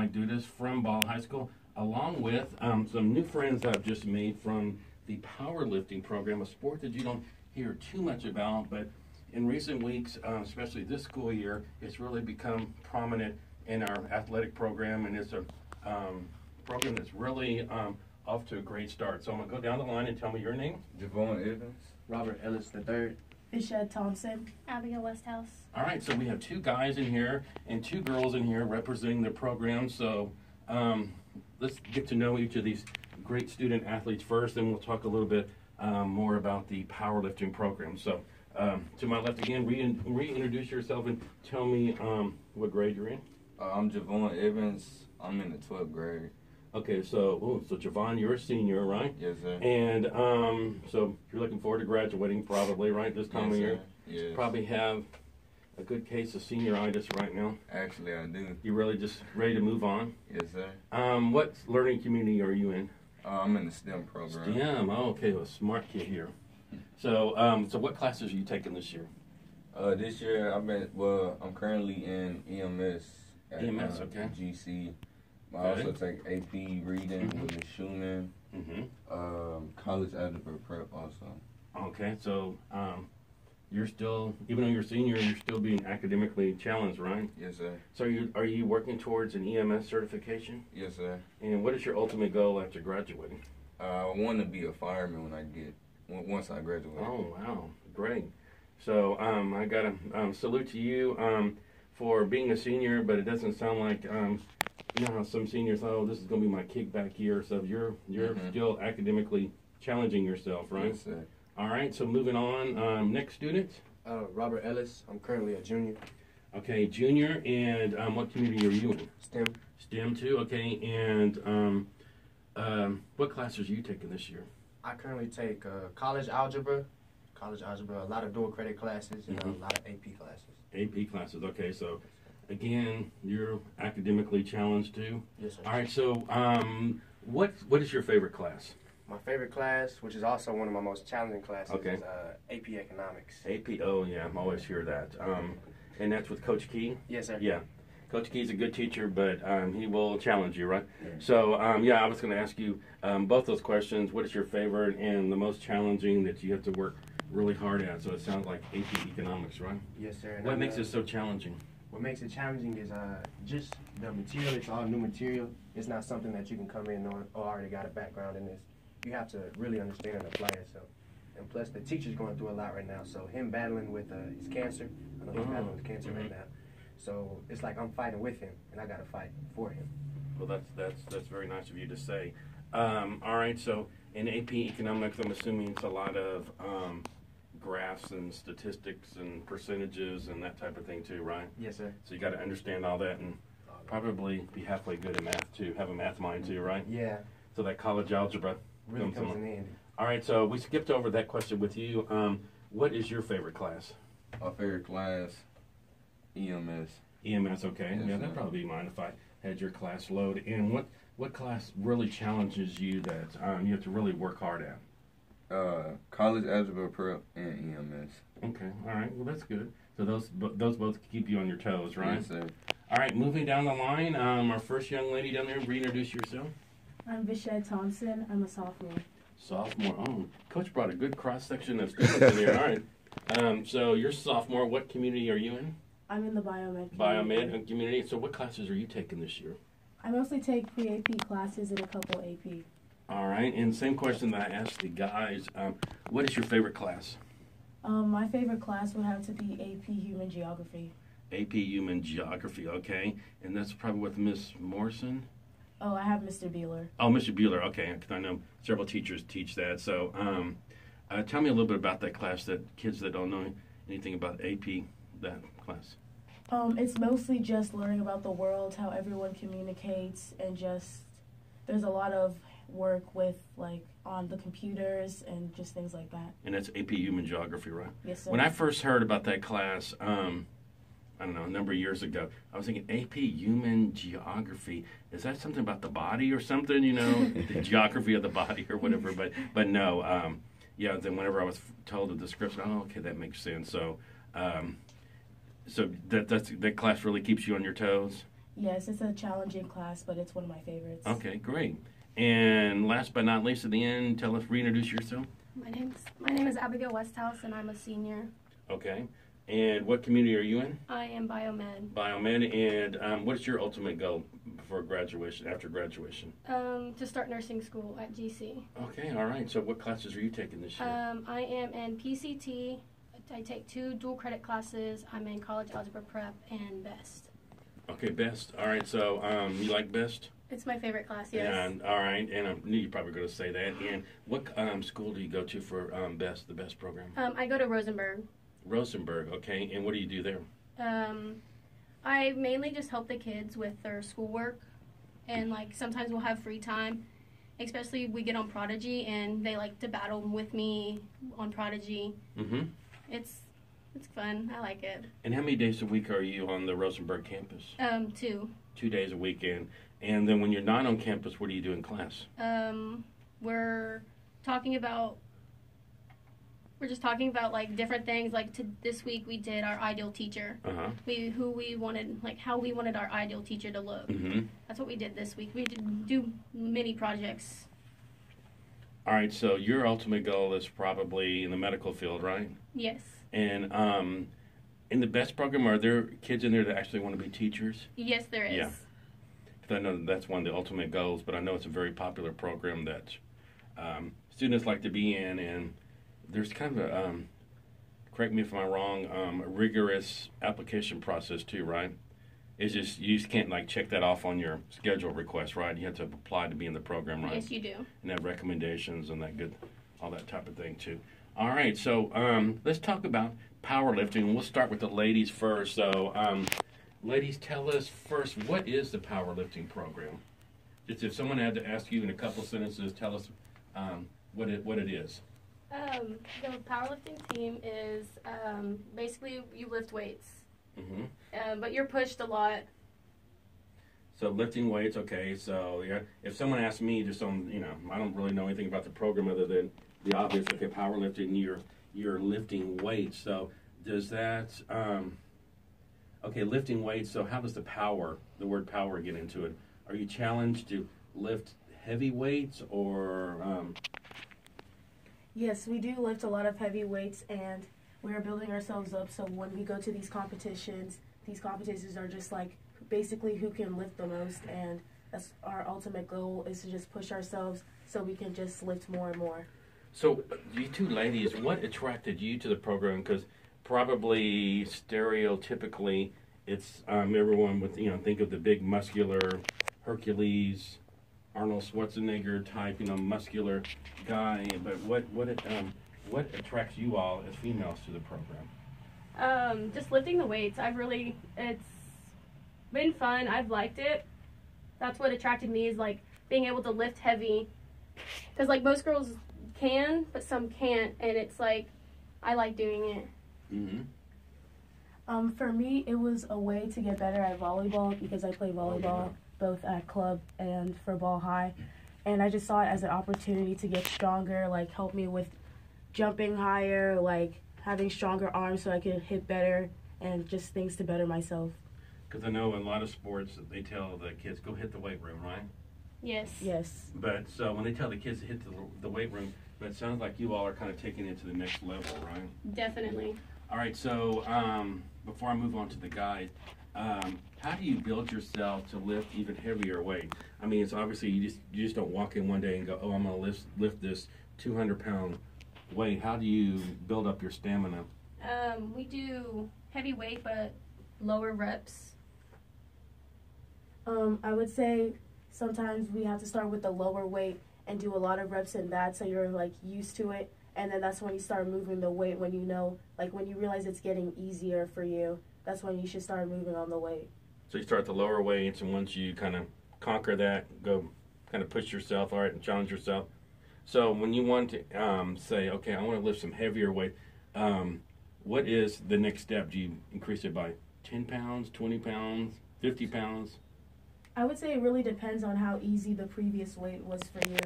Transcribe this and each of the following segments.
Mike Dudas from Ball High School, along with some new friends I've just made from the powerlifting program, a sport that you don't hear too much about, but in recent weeks, especially this school year, it's really become prominent in our athletic program, and it's a program that's really off to a great start. So I'm going to go down the line and tell me your name. Geovon Evans. Robert Ellis III. Vashed Thompson. Abigail Westhouse. All right, so we have two guys in here and two girls in here representing the program. So let's get to know each of these great student athletes first, and we'll talk a little bit more about the powerlifting program. So to my left again, reintroduce yourself and tell me what grade you're in. I'm Geovon Evans. I'm in the 12th grade. Okay, so Geovon, you're a senior, right? Yes, sir. And so you're looking forward to graduating probably, right, this time of year? Yes. Probably have a good case of senioritis right now. Actually, I do. You're really just ready to move on? Yes, sir. What learning community are you in? I'm in the STEM program. STEM, oh, okay, well, smart kid here. So so what classes are you taking this year? This year, I'm currently in EMS at EMS, okay. GC. I also take AP reading with Ms. Schumann. College algebra prep also. Okay, so you're still, even though you're a senior, you're still being academically challenged, right? Yes, sir. So are you working towards an EMS certification? Yes, sir. And what is your ultimate goal after graduating? I want to be a fireman once I graduate. Oh, wow, great. So I got to salute to you for being a senior, but it doesn't sound like, you know how some seniors, oh, this is going to be my kickback year. So you're still academically challenging yourself, right? Yes, sir. All right, so moving on. Next student. Robert Ellis. I'm currently a junior. Okay, junior, and what community are you in? STEM. STEM too, okay, and what classes are you taking this year? I currently take college algebra, a lot of dual credit classes, and a lot of AP classes. AP classes, okay, so again, you're academically challenged too? Yes, sir. All right, so what is your favorite class? My favorite class, which is also one of my most challenging classes, Okay. is AP Economics. AP, oh yeah, I always hear that. And that's with Coach Key? Yes, sir. Yeah. Coach Key's a good teacher, but he will challenge you, right? Yeah. So, yeah, I was going to ask you both those questions. What is your favorite and the most challenging that you have to work really hard at? So it sounds like AP Economics, right? Yes, sir. And What makes it so challenging? What makes it challenging is just the material. It's all new material. It's not something that you can come in or already got a background in this. You have to really understand and apply yourself. And plus, the teacher's going through a lot right now. So him battling with his cancer, I know he's battling with cancer right now. So it's like I'm fighting with him, and I got to fight for him. Well, that's very nice of you to say. All right, so in AP Economics, I'm assuming it's a lot of graphs and statistics and percentages and that type of thing too, right? Yes, sir. So you got to understand all that and probably be halfway good at math too, have a math mind too, right? Yeah. So that college algebra Really comes in handy. All right, so we skipped over that question with you. What is your favorite class? My favorite class, EMS. EMS, okay. Yes, Yeah, that'd probably be mine if I had your class load. And what class really challenges you that you have to really work hard at? College algebra prep and EMS. Okay, all right. Well, that's good. So those both keep you on your toes, right? Yes, sir. All right, moving down the line, our first young lady down there, reintroduce yourself. I'm Vashed Thompson. I'm a sophomore. Sophomore. Oh, Coach brought a good cross-section of students in here. All right. So you're sophomore. What community are you in? I'm in the biomed community. Biomed community. So what classes are you taking this year? I mostly take pre-AP classes and a couple AP. All right. And same question that I asked the guys. What is your favorite class? My favorite class would have to be AP Human Geography. AP Human Geography, okay. And that's probably with Miss Morrison? Oh, I have Mr. Beeler. Oh, Mr. Beeler, okay. Because I know several teachers teach that. So tell me a little bit about that class, that kids that don't know anything about AP, that class. It's mostly just learning about the world, how everyone communicates, and just there's a lot of work with like on the computers and just things like that. And that's AP Human Geography, right? Yes, sir. When I first heard about that class, I don't know, a number of years ago, I was thinking AP Human Geography. Is that something about the body or something, you know, the geography of the body or whatever? But no, yeah, then whenever I was told the description, oh, okay, that makes sense. So so that class really keeps you on your toes? Yes, it's a challenging class, but it's one of my favorites. Okay, great. And last but not least, at the end, reintroduce yourself. My name is Abigail Westhouse, and I'm a senior. Okay. And what community are you in? I am biomed. Biomed. And what's your ultimate goal for graduation, after graduation? To start nursing school at GC. Okay, all right. So what classes are you taking this year? I am in PCT. I take 2 dual credit classes. I'm in college algebra prep and BEST. Okay, BEST. All right. So you like BEST? It's my favorite class, yes. And all right. And I knew you're probably going to say that. And what school do you go to for BEST, the BEST program? I go to Rosenberg. Rosenberg. Okay. And what do you do there? I mainly just help the kids with their schoolwork, and like sometimes we'll have free time, especially if we get on Prodigy and they like to battle with me on Prodigy. Mm-hmm. It's fun. I like it. And how many days a week are you on the Rosenberg campus? 2. 2 days a week. And then when you're not on campus, what do you do in class? We're just talking about like different things. Like this week we did our ideal teacher. Uh-huh. How we wanted our ideal teacher to look. Mm-hmm. That's what we did this week. We did do mini projects. All right. So your ultimate goal is probably in the medical field, right? Yes. And in the BEST program, are there kids in there that actually want to be teachers? Yes, there is. Yeah. Because I know that's one of the ultimate goals, but I know it's a very popular program that students like to be in, and there's kind of a, correct me if I'm wrong, a rigorous application process too, right? It's just, you just can't like check that off on your schedule request, right? You have to apply to be in the program, right? Yes, you do. And have recommendations and all that type of thing too. All right, so let's talk about powerlifting. We'll start with the ladies first. So, ladies, tell us first, what is the powerlifting program? Just if someone had to ask you in a couple sentences, tell us what it is. The powerlifting team is basically you lift weights, but you're pushed a lot. So lifting weights, okay. So yeah, if someone asks me just on, I don't really know anything about the program other than the obvious. Okay, powerlifting, you're lifting weights. So does that? Okay, lifting weights. So how does the word power get into it? Are you challenged to lift heavy weights or? Yes, we do lift a lot of heavy weights, and we're building ourselves up. So when we go to these competitions are just like basically who can lift the most, and that's our ultimate goal, is to just push ourselves so we can just lift more and more. So you two ladies, what attracted you to the program? Because probably stereotypically it's everyone with, think of the big muscular Hercules, Arnold Schwarzenegger type, muscular guy. But what attracts you all as females to the program? Just lifting the weights. It's been fun. I've liked it. That's what attracted me, is like being able to lift heavy. Because like most girls can, but some can't, and it's like I like doing it. Mm-hmm. For me, it was a way to get better at volleyball, because I play volleyball both at club and for ball high, and I just saw it as an opportunity to get stronger, like help me with jumping higher, like having stronger arms so I could hit better, and just things to better myself. Because I know in a lot of sports they tell the kids, go hit the weight room, right? Yes. Yes. But so when they tell the kids to hit the weight room, but it sounds like you all are kind of taking it to the next level, right? Definitely. All right, so before I move on to the guide, how do you build yourself to lift even heavier weight? I mean, it's obviously you just don't walk in one day and go, oh, I'm going to lift this 200-pound weight. How do you build up your stamina? We do heavy weight, but lower reps. I would say sometimes we have to start with the lower weight and do a lot of reps in that, so you're like used to it, and then that's when you start moving the weight, when when you realize it's getting easier for you, that's when you should start moving on the weight. So you start the lower weights, and once you kind of conquer that, go kind of push yourself, all right, and challenge yourself. So when you want to say, okay, I want to lift some heavier weight, what is the next step? Do you increase it by 10 pounds, 20 pounds, 50 pounds? I would say it really depends on how easy the previous weight was for you.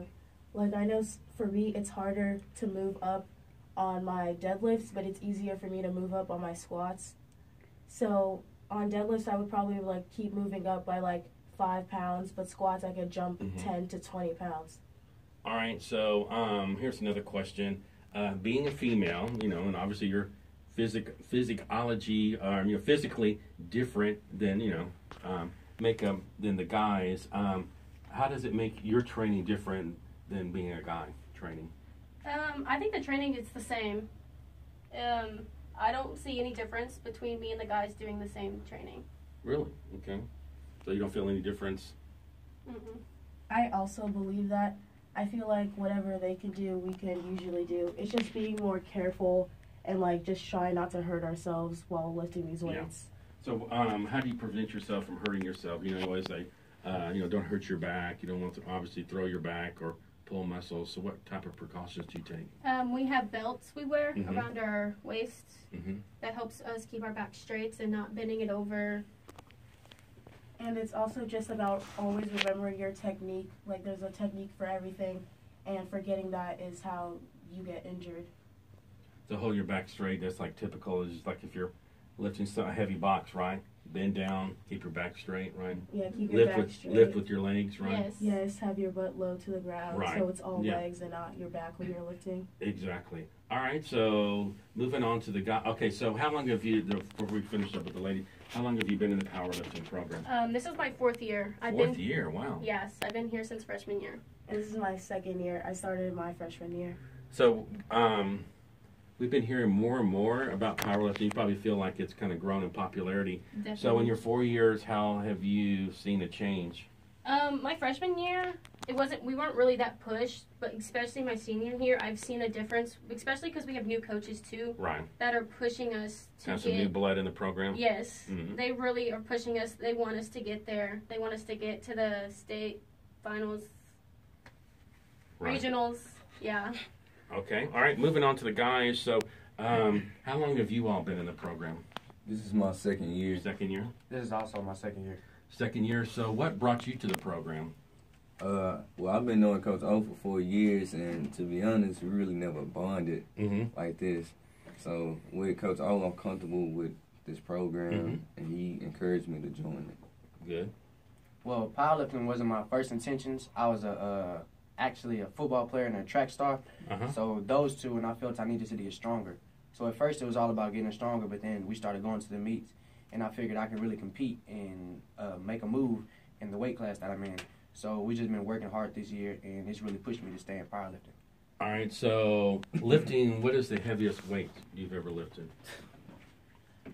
Like, I know for me it's harder to move up on my deadlifts, but it's easier for me to move up on my squats. So on deadlifts, I would probably like keep moving up by like 5 pounds, but squats I could jump 10 to 20 pounds. All right, so here's another question. Being a female, you know, and obviously you're physically different than, you know, makeup than the guys. How does it make your training different than being a guy training? I think the training is the same. I don't see any difference between me and the guys doing the same training. Really? Okay. So you don't feel any difference? Mm-mm. I also believe that. I feel like whatever they can do, we can usually do. It's just being more careful and like just try not to hurt ourselves while lifting these weights. Yeah. So how do you prevent yourself from hurting yourself? You know, always say, you know, don't hurt your back. You don't want to obviously throw your back or pull muscles. So what type of precautions do you take? We have belts we wear around our waists. That helps us keep our back straight and not bending it over. And it's also just about always remembering your technique. Like there's a technique for everything, and forgetting that is how you get injured. To hold your back straight, that's like typical. It's just like if you're lifting a heavy box, right? Bend down, keep your back straight, right? Yeah, keep your back straight. Lift with your legs, right? Yes. Yes, have your butt low to the ground, right. So it's all legs and not your back when you're lifting. Exactly. All right, so moving on to the guy. Okay, so how long have you, before we finish up with the lady, how long have you been in the powerlifting program? This is my 4th year. Fourth year, wow. Yes, I've been here since freshman year. And this is my 2nd year. I started my freshman year. So we've been hearing more and more about powerlifting. You probably feel like it's kind of grown in popularity. Definitely. So in your 4 years, how have you seen a change? My freshman year, we weren't really that pushed, but especially my senior year, I've seen a difference, especially because we have new coaches too. Right. That are pushing us to Have some new blood in the program? Yes. They really are pushing us. They want us to get there. They want us to get to the state finals, regionals. Yeah. Okay. All right. Moving on to the guys. So how long have you all been in the program? This is my 2nd year. 2nd year? This is also my 2nd year. 2nd year. So what brought you to the program? Well, I've been knowing Coach O for 4 years, and to be honest, we really never bonded like this. So with Coach O, I'm comfortable with this program, and he encouraged me to join it. Good. Well, powerlifting wasn't my first intentions. I was actually a football player and a track star. So those two, and I felt I needed to get stronger. So at first it was all about getting stronger, but then we started going to the meets, and I figured I could really compete and make a move in the weight class that I'm in. So we just been working hard this year, and it's really pushed me to stay in powerlifting. All right, so lifting, what is the heaviest weight you've ever lifted?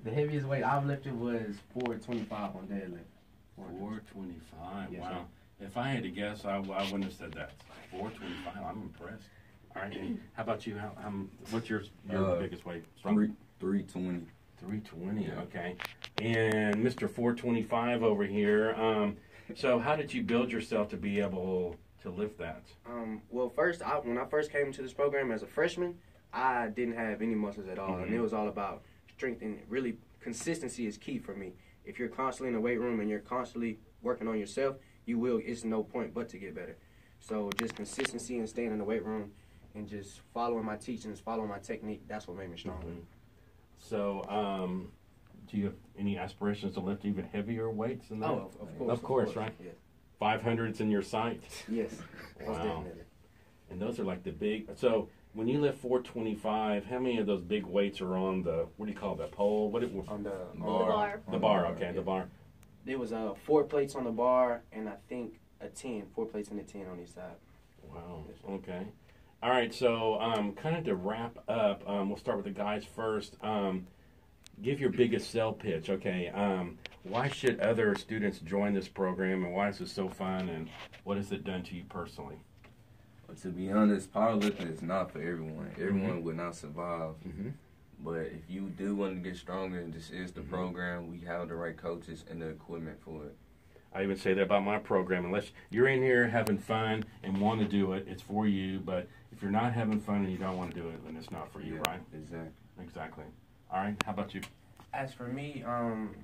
The heaviest weight I've lifted was 425 on deadlift. 425, yes, wow. Sir. If I had to guess, I wouldn't have said that. 425, I'm impressed. All right, and how about you? What's your biggest weight? 320. 320, okay. And Mr. 425 over here, so how did you build yourself to be able to lift that? Well, when I first came into this program as a freshman, I didn't have any muscles at all, and it was all about strength, and really consistency is key for me. If you're constantly in the weight room and you're constantly working on yourself, it's no point but to get better. So just consistency and staying in the weight room and just following my teachings, following my technique, that's what made me stronger. So, do you have any aspirations to lift even heavier weights than that? Oh, of course. Of course, right? Yeah. 500's in your sight? Yes. Wow. Definitely. And those are like the big, so when you lift 425, how many of those big weights are on the, what do you call that, pole? On the bar. The bar, okay, the bar. There was 4 plates on the bar, and I think 4 plates and a 10 on each side. Wow, okay. All right, so kind of to wrap up, we'll start with the guys first. Give your biggest sell pitch, okay. Why should other students join this program, and why is it so fun, and what has it done to you personally? Well, to be honest, powerlifting is not for everyone. Everyone would not survive. But if you do want to get stronger, this is the program. We have the right coaches and the equipment for it. I even say that about my program. Unless you're in here having fun and want to do it, it's for you. But if you're not having fun and you don't want to do it, then it's not for you, right? Exactly. All right. How about you? As for me,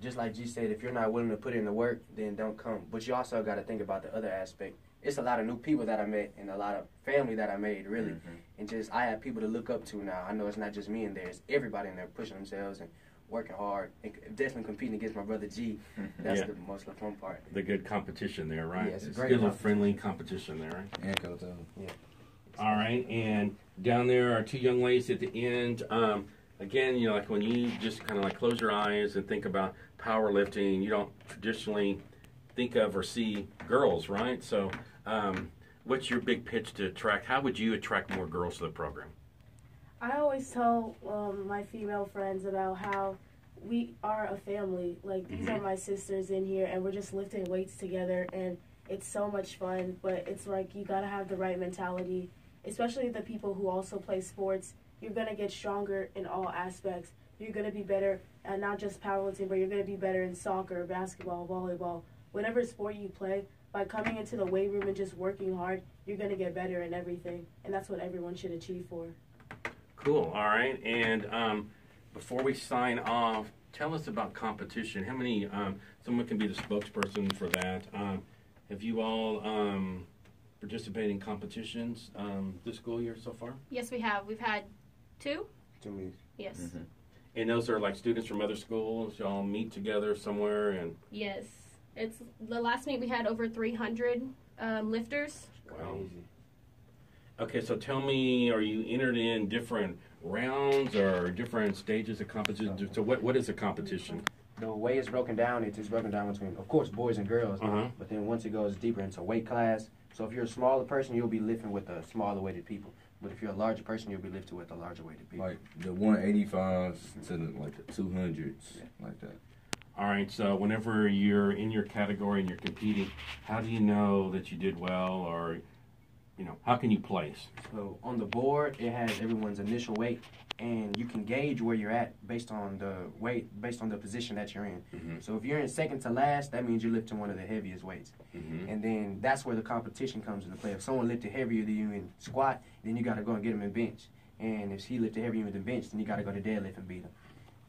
just like G said, if you're not willing to put in the work, then don't come. But you also got to think about the other aspect. It's a lot of new people that I met and a lot of family that I made, really. And just I have people to look up to now. I know it's not just me in there. It's everybody in there pushing themselves and working hard, and definitely competing against my brother G. That's the most fun part. The good competition there, right? Yeah, it's a great Still a competition. friendly competition there, right? And Coach O. Yeah. All right, and down there are two young ladies at the end. Again, you know, like when you just kind of like close your eyes and think about powerlifting, you don't traditionally think of or see girls, right? So, what's your big pitch to attract? How would you attract more girls to the program? I always tell my female friends about how we are a family. Like, these are my sisters in here, and we're just lifting weights together, and it's so much fun. But it's like you gotta have the right mentality, especially the people who also play sports. You're gonna get stronger in all aspects. You're gonna be better at not just powerlifting, but you're gonna be better in soccer, basketball, volleyball, whatever sport you play. By coming into the weight room and just working hard, you're gonna get better in everything, and that's what everyone should achieve for. Cool. All right. And before we sign off, tell us about competition. How many? Someone can be the spokesperson for that. Have you all participated in competitions this school year so far? Yes, we have. We've had 2. 2 weeks. Yes. And those are like students from other schools. Y'all meet together somewhere and. Yes. It's the last meet we had over 300 lifters. Wow. Okay, so tell me, are you entered in different rounds or different stages of competition? So what is a competition? The way it's broken down, it's broken down between, of course, boys and girls. But then once it goes deeper into weight class, so if you're a smaller person, you'll be lifting with the smaller weighted people. But if you're a larger person, you'll be lifting with the larger weighted people. Like the 185s to the 200s, like that. All right, so whenever you're in your category and you're competing, how do you know that you did well, or, you know, how can you place? So on the board, it has everyone's initial weight, and you can gauge where you're at based on the weight, based on the position that you're in. So if you're in second to last, that means you're lifting one of the heaviest weights. And then that's where the competition comes into play. If someone lifted heavier than you in squat, then you got to go and get him in bench. And if he lifted heavier than bench, then you got to go to deadlift and beat him.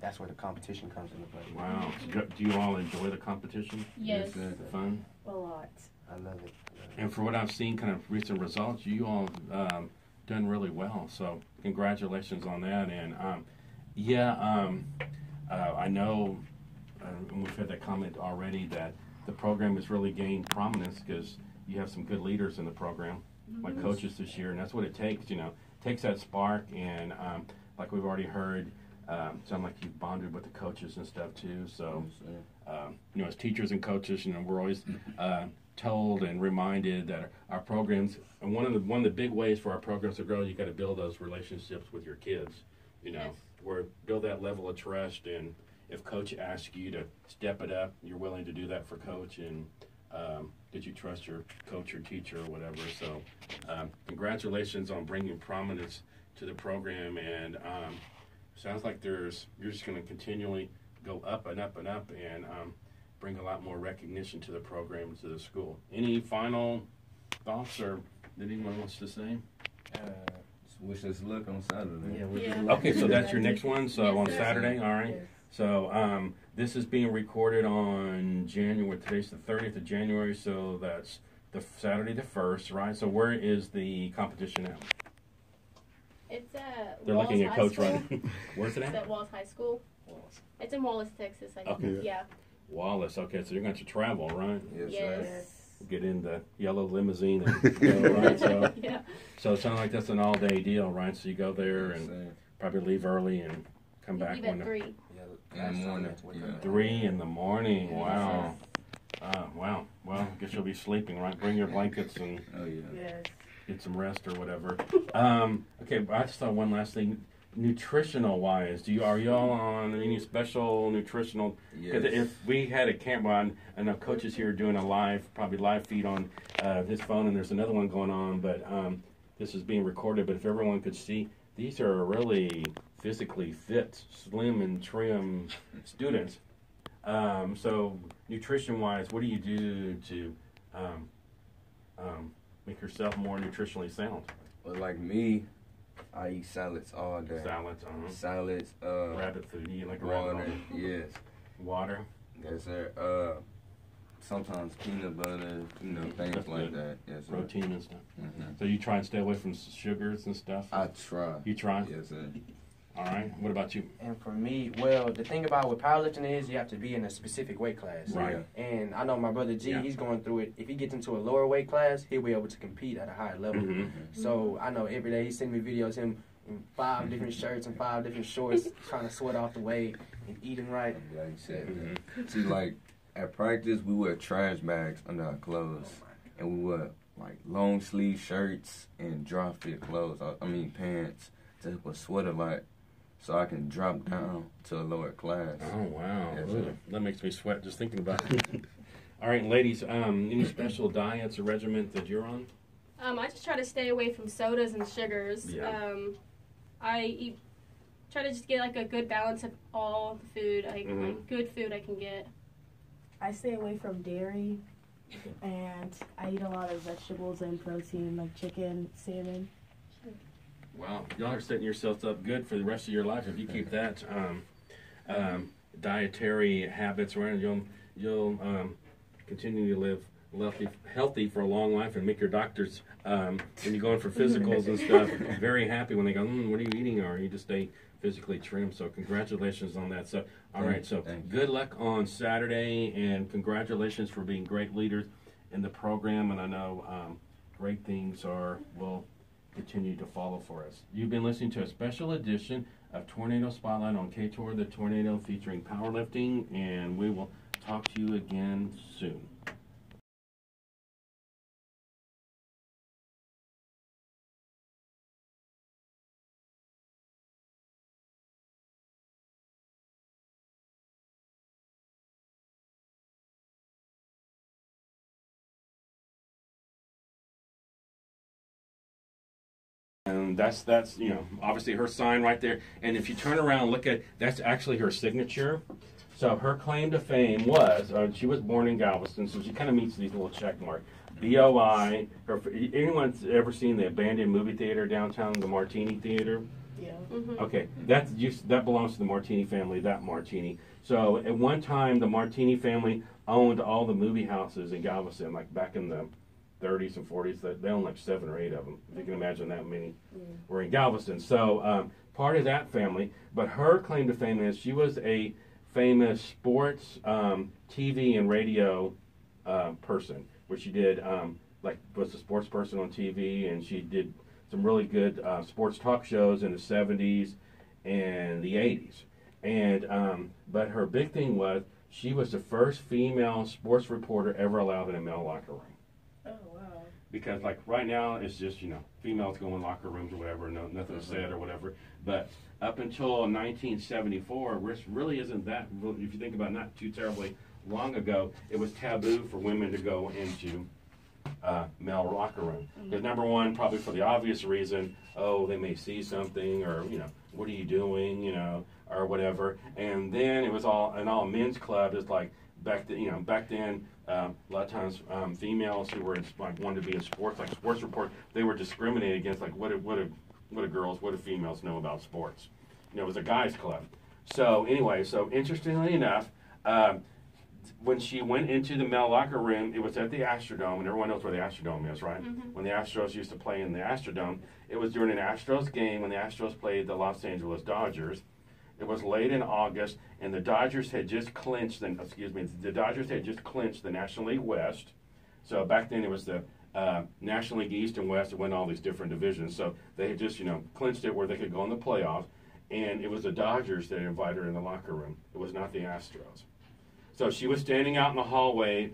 That's where the competition comes into play. Wow. Do you all enjoy the competition? Yes. Is it fun? A lot. I love it. And for what I've seen, kind of recent results, you all done really well. So congratulations on that. And I know, and we've had that comment already, that the program has really gained prominence because you have some good leaders in the program, like coaches this year, and that's what it takes. You know, it takes that spark, and like we've already heard. Sound like you've bonded with the coaches and stuff too. So, you know, as teachers and coaches, you know, we're always told and reminded that our programs, and one of the big ways for our programs to grow, you got to build those relationships with your kids. You know, where build that level of trust, and if coach asks you to step it up, you're willing to do that for coach, and that you trust your coach or teacher or whatever. So, congratulations on bringing prominence to the program, and sounds like you're just going to continually go up and up and up, and bring a lot more recognition to the program, to the school. Any final thoughts or that anyone wants to say? Wish us luck on Saturday. Okay, so that's your next one. So Yes, on sir. Saturday, all right. Yes. So this is being recorded on January. Today's the 30th of January, so that's the Saturday the 1st, right? So where is the competition at? It's at They're Wallace looking at High Coach School. right. Where's it It's at? at Wallace High School. It's in Wallace, Texas. Okay. Yeah. Wallace. Okay, so you're going to travel, right? Yes, sir. Yes. Get in the yellow limousine and go, right? So, Yeah. so it sounds like that's an all-day deal, right? So you go there Yes, and sir. probably leave early and come back Leave at when 3. In the morning. Yeah. 3 in the morning. Yes, Wow. Wow. Well, I guess you'll be sleeping, right? Bring your blankets and Oh, yeah. Yes. get some rest or whatever. Okay, but I just thought one last thing. Nutritional wise, are y'all on any special nutritional? Because Yes. if we had a camera, I know Coach is here doing a probably live feed on his phone, and there's another one going on, but this is being recorded. But if everyone could see, these are really physically fit, slim and trim students. So nutrition wise, what do you do to make yourself more nutritionally sound? Well, like me, I eat salads all day. Salads, Salads, rabbit food. You eat like a water, rabbit. yes. Water. Yes, sir. Sometimes peanut butter, things That's like good. that. Yes, sir. Protein and stuff. Mhm. So you try and stay away from sugars and stuff? I try. You try? Yes, sir. All right. What about you? And for me, well, the thing about with powerlifting is you have to be in a specific weight class. Right. And I know my brother G, he's going through it. If he gets into a lower weight class, he'll be able to compete at a higher level. So I know every day he's sending me videos him in 5 different shirts and 5 different shorts, trying to sweat off the weight and eating right. Like you said, see, like at practice, we wear trash bags under our clothes, and we wear like long sleeve shirts and dry fit clothes. I mean pants to help us sweat a lot, so I can drop down to a lower class. Oh wow, Yes, that makes me sweat just thinking about it. All right, ladies, any special diets or regimens that you're on? I just try to stay away from sodas and sugars. Yeah. I try to just get like a good balance of all the food, like good food I can get. I stay away from dairy, and I eat a lot of vegetables and protein, like chicken, salmon. Wow, y'all are setting yourselves up good for the rest of your life if you keep that dietary habits around. You'll continue to live healthy for a long life and make your doctors when you go in for physicals and stuff very happy when they go, what are you eating? Or you just stay physically trim. So congratulations on that. So all right, so good luck on Saturday, and congratulations for being great leaders in the program. And I know great things will continue to follow for us. You've been listening to a special edition of Tornado Spotlight on K-Tor, the Tornado, featuring powerlifting, and we will talk to you again soon. And that's obviously her sign right there. And if you turn around and look at, that's actually her signature. So her claim to fame was she was born in Galveston, so she kind of meets these little check marks. BOI. Anyone's ever seen the abandoned movie theater downtown, the Martini Theater? Yeah. Okay, that belongs to the Martini family. That Martini. So at one time, the Martini family owned all the movie houses in Galveston, like back in the 30s and 40s. They owned like 7 or 8 of them. If you can imagine that many were in Galveston. So part of that family. But her claim to fame is she was a famous sports TV and radio person, where she did was a sports person on TV, and she did some really good sports talk shows in the 70s and the 80s. And but her big thing was she was the first female sports reporter ever allowed in a male locker room. Oh, wow. Because like right now it's just females go in locker rooms or whatever, nothing said or whatever. But up until 1974, which really isn't that. If you think about it, not too terribly long ago, it was taboo for women to go into male locker room. Because number one, probably for the obvious reason, they may see something, or what are you doing, or whatever. And then it was all men's club. It's like back then. A lot of times, females who were wanted to be in sports, like sports report, they were discriminated against. Like, what do females know about sports? It was a guys' club. So anyway, interestingly enough, when she went into the male locker room, it was at the Astrodome, and everyone knows where the Astrodome is, right? When the Astros used to play in the Astrodome, it was during an Astros game when the Astros played the Los Angeles Dodgers. It was late in August, and the Dodgers had just clinched the National League West. So back then it was the National League East and West. It went all these different divisions. So they had just clinched it where they could go in the playoffs. And it was the Dodgers that invited her in the locker room. It was not the Astros. So she was standing out in the hallway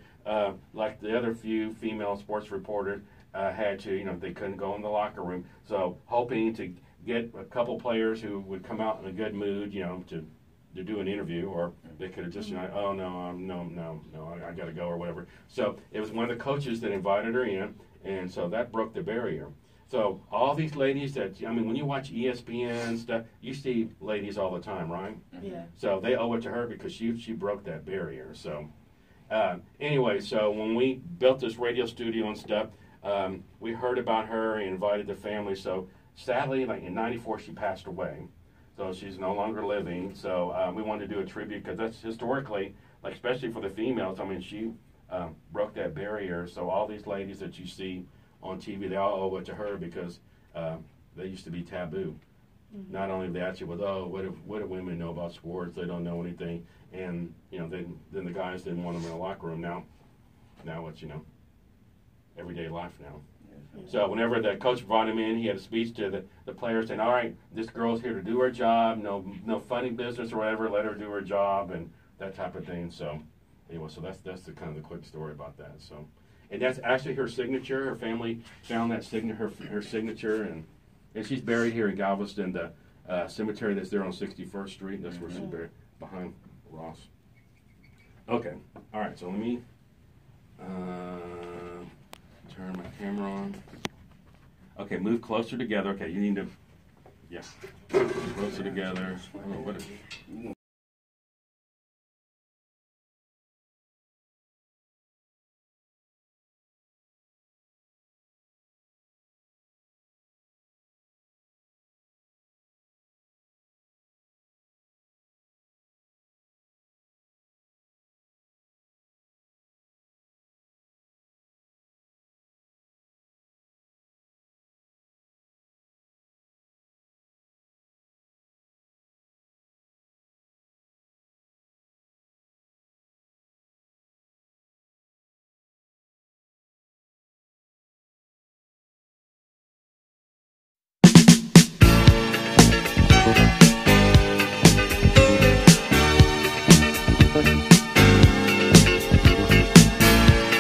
like the other few female sports reporters had to. They couldn't go in the locker room. So hoping to get a couple players who would come out in a good mood, to do an interview, or they could have just, oh no, I got to go or whatever. So it was one of the coaches that invited her in, and so that broke the barrier. So all these ladies when you watch ESPN stuff, you see ladies all the time, right? Yeah. So they owe it to her because she broke that barrier. So anyway, so when we built this radio studio and stuff, we heard about her and invited the family. So sadly, like in '94, she passed away. So she's no longer living. So we wanted to do a tribute because that's historically, like especially for the females, she broke that barrier. So all these ladies that you see on TV, they all owe it to her because they used to be taboo. Not only that, you with, oh, what do women know about sports? They don't know anything. And, then the guys didn't want them in the locker room. Now it's, everyday life now. So whenever the coach brought him in, he had a speech to the players saying, all right, this girl's here to do her job, no funny business or whatever, let her do her job and that type of thing. So anyway, so that's the kind of the quick story about that. So, and that's actually her signature. Her family found that her signature, and she's buried here in Galveston, the cemetery that's there on 61st Street. That's where she's buried, behind Ross. Okay, all right, so let me turn my camera on. Okay, move closer together. Okay, you need to, yeah, closer together. I don't know what